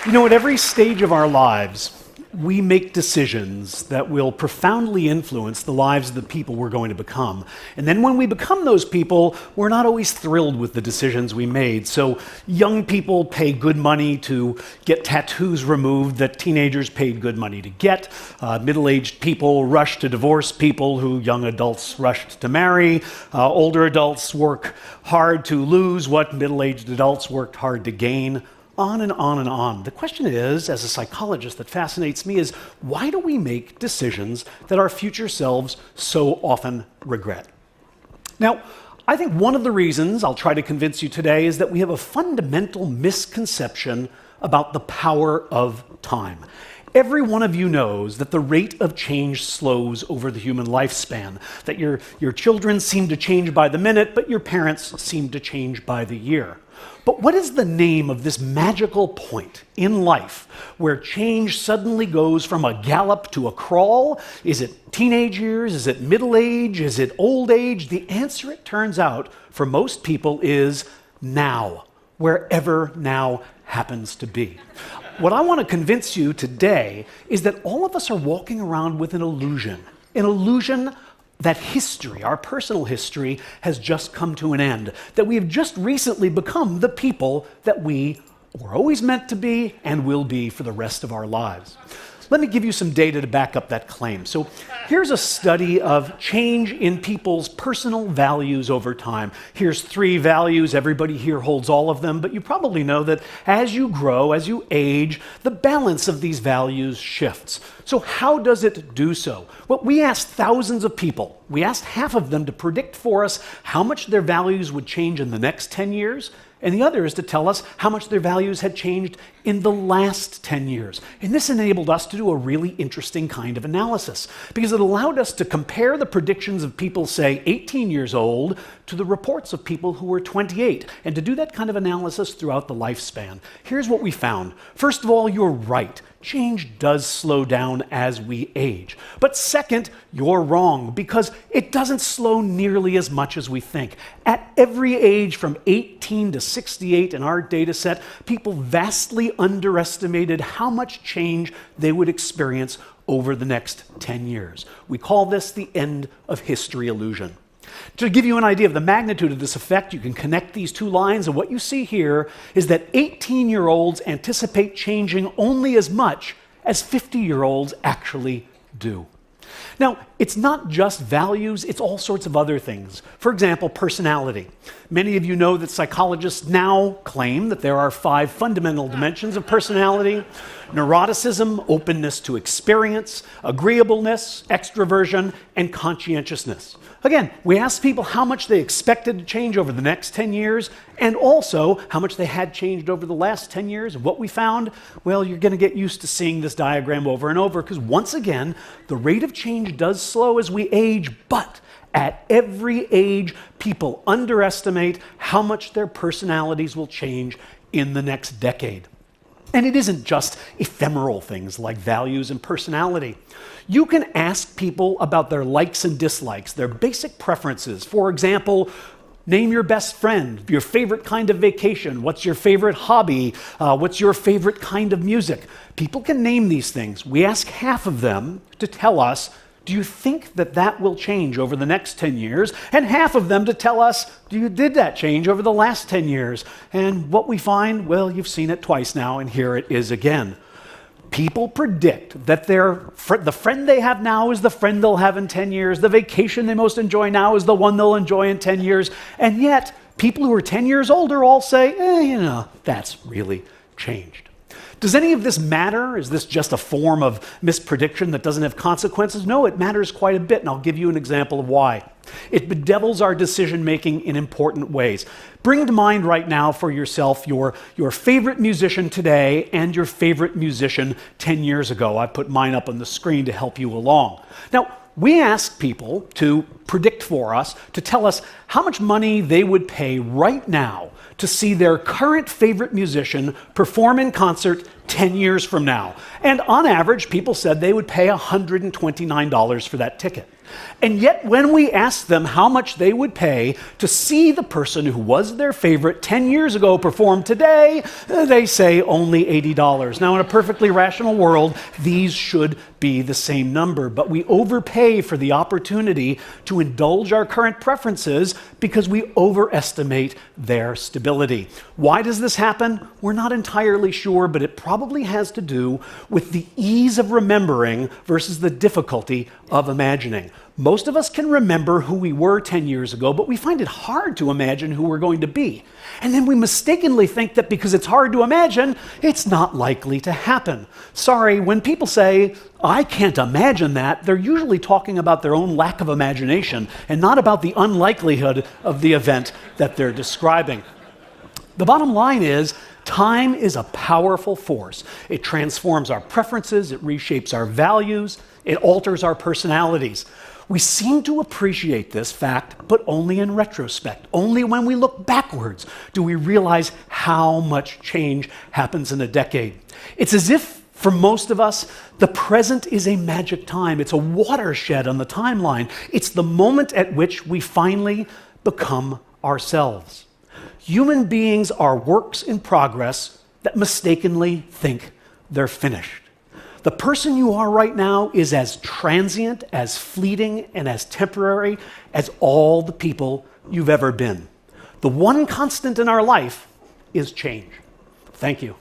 At every stage of our lives, we make decisions that will profoundly influence the lives of the people we're going to become. And then when we become those people, we're not always thrilled with the decisions we made. So young people pay good money to get tattoos removed that teenagers paid good money to get. Middle-aged people rush to divorce people who young adults rushed to marry. Older adults work hard to lose what middle-aged adults worked hard to gain. On and on and on. The question is, as a psychologist, that fascinates me is, why do we make decisions that our future selves so often regret? Now, I think one of the reasons I'll try to convince you today is that we have a fundamental misconception about the power of time. Every one of you knows that the rate of change slows over the human lifespan, that your children seem to change by the minute, but your parents seem to change by the year. But what is the name of this magical point in life where change suddenly goes from a gallop to a crawl? Is it teenage years? Is it middle age? Is it old age? The answer, it turns out, for most people is now, wherever now happens to be. What I want to convince you today is that all of us are walking around with an illusion that history, our personal history, has just come to an end, that we have just recently become the people that we were always meant to be and will be for the rest of our lives. Let me give you some data to back up that claim. So here's a study of change in people's personal values over time. Here's 3 values. Everybody here holds all of them, but you probably know that as you grow, as you age, the balance of these values shifts. So how does it do so? Well, we asked thousands of people. We asked half of them to predict for us how much their values would change in the next 10 years, and the other is to tell us how much their values had changed in the last 10 years. And this enabled us to do a really interesting kind of analysis, because it allowed us to compare the predictions of people, say, 18 years old to the reports of people who were 28, and to do that kind of analysis throughout the lifespan. Here's what we found. First of all, you're right. Change does slow down as we age. But second, you're wrong, because it doesn't slow nearly as much as we think. At every age from 18 to 68 in our data set, people vastly underestimated how much change they would experience over the next 10 years. We call this the end of history illusion. To give you an idea of the magnitude of this effect, you can connect these 2 lines, and what you see here is that 18-year-olds anticipate changing only as much as 50-year-olds actually do. Now, it's not just values, it's all sorts of other things. For example, personality. Many of you know that psychologists now claim that there are 5 fundamental dimensions of personality: neuroticism, openness to experience, agreeableness, extroversion, and conscientiousness. Again, we asked people how much they expected to change over the next 10 years, and also how much they had changed over the last 10 years. And what we found, well, you're going to get used to seeing this diagram over and over, because once again, the rate of change does slow as we age, but at every age, people underestimate how much their personalities will change in the next decade. And it isn't just ephemeral things like values and personality. You can ask people about their likes and dislikes, their basic preferences. For example, name your best friend, your favorite kind of vacation, what's your favorite hobby, what's your favorite kind of music. People can name these things. We ask half of them to tell us, do you think that that will change over the next 10 years? And half of them to tell us, did that change over the last 10 years? And what we find, well, you've seen it twice now, and here it is again. People predict that the friend they have now is the friend they'll have in 10 years. The vacation they most enjoy now is the one they'll enjoy in 10 years. And yet, people who are 10 years older all say, that's really changed. Does any of this matter? Is this just a form of misprediction that doesn't have consequences? No, it matters quite a bit, and I'll give you an example of why. It bedevils our decision-making in important ways. Bring to mind right now for yourself your favorite musician today and your favorite musician 10 years ago. I put mine up on the screen to help you along. Now, we asked people to predict for us, to tell us how much money they would pay right now to see their current favorite musician perform in concert 10 years from now. And on average, people said they would pay $129 for that ticket. And yet, when we asked them how much they would pay to see the person who was their favorite 10 years ago perform today, they say only $80. Now, in a perfectly rational world, these should be the same number, but we overpay for the opportunity to indulge our current preferences because we overestimate their stability. Why does this happen? We're not entirely sure, but it probably has to do with the ease of remembering versus the difficulty of imagining. Most of us can remember who we were 10 years ago, but we find it hard to imagine who we're going to be. And then we mistakenly think that because it's hard to imagine, it's not likely to happen. Sorry, when people say, I can't imagine that, they're usually talking about their own lack of imagination and not about the unlikelihood of the event that they're describing. The bottom line is, time is a powerful force. It transforms our preferences, it reshapes our values, it alters our personalities. We seem to appreciate this fact, but only in retrospect. Only when we look backwards do we realize how much change happens in a decade. It's as if, for most of us, the present is a magic time. It's a watershed on the timeline. It's the moment at which we finally become ourselves. Human beings are works in progress that mistakenly think they're finished. The person you are right now is as transient, as fleeting, and as temporary as all the people you've ever been. The one constant in our life is change. Thank you.